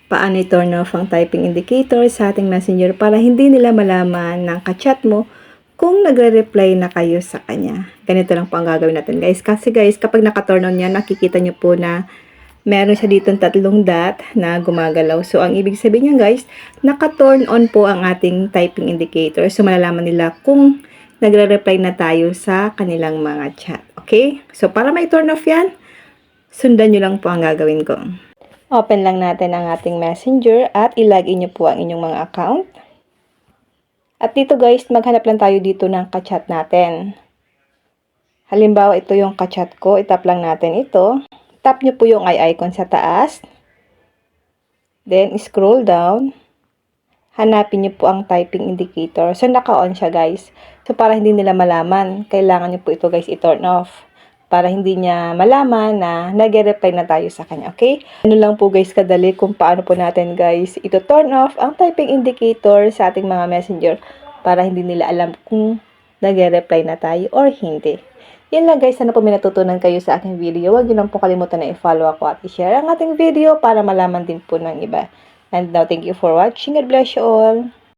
paano i-turn off ang typing indicator sa ating messenger para hindi nila malaman ng kachat mo kung nagre-reply na kayo sa kanya. Ganito lang po ang gagawin natin guys. Kasi guys, kapag naka-turn on yan, nakikita nyo po na meron siya dito 3 dot na gumagalaw. So, ang ibig sabihin niya guys, naka-turn on po ang ating typing indicator. So, malalaman nila kung nagre-reply na tayo sa kanilang mga chat. Okay? So, para ma-turn off yan, sundan nyo lang po ang gagawin ko. Open lang natin ang ating messenger at ilagin nyo po ang inyong mga account. At dito guys, maghanap lang tayo dito ng kachat natin. Halimbawa, ito yung kachat ko. Itap lang natin ito. Tap nyo po yung eye icon sa taas. Then, scroll down. Hanapin nyo po ang typing indicator. So, naka-on siya guys. So, para hindi nila malaman, kailangan nyo po ito guys i-turn off. Para hindi niya malaman na nag-reply na tayo sa kanya. Okay? Ano lang po guys kadali kung paano po natin guys ito turn off ang typing indicator sa ating mga messenger. Para hindi nila alam kung nag-reply na tayo or hindi. Yan lang guys, sana po may natutunan kayo sa aking video. Huwag nyo lang po kalimutan na i-follow ako at i-share ang ating video para malaman din po ng iba. And now, thank you for watching. God bless you all.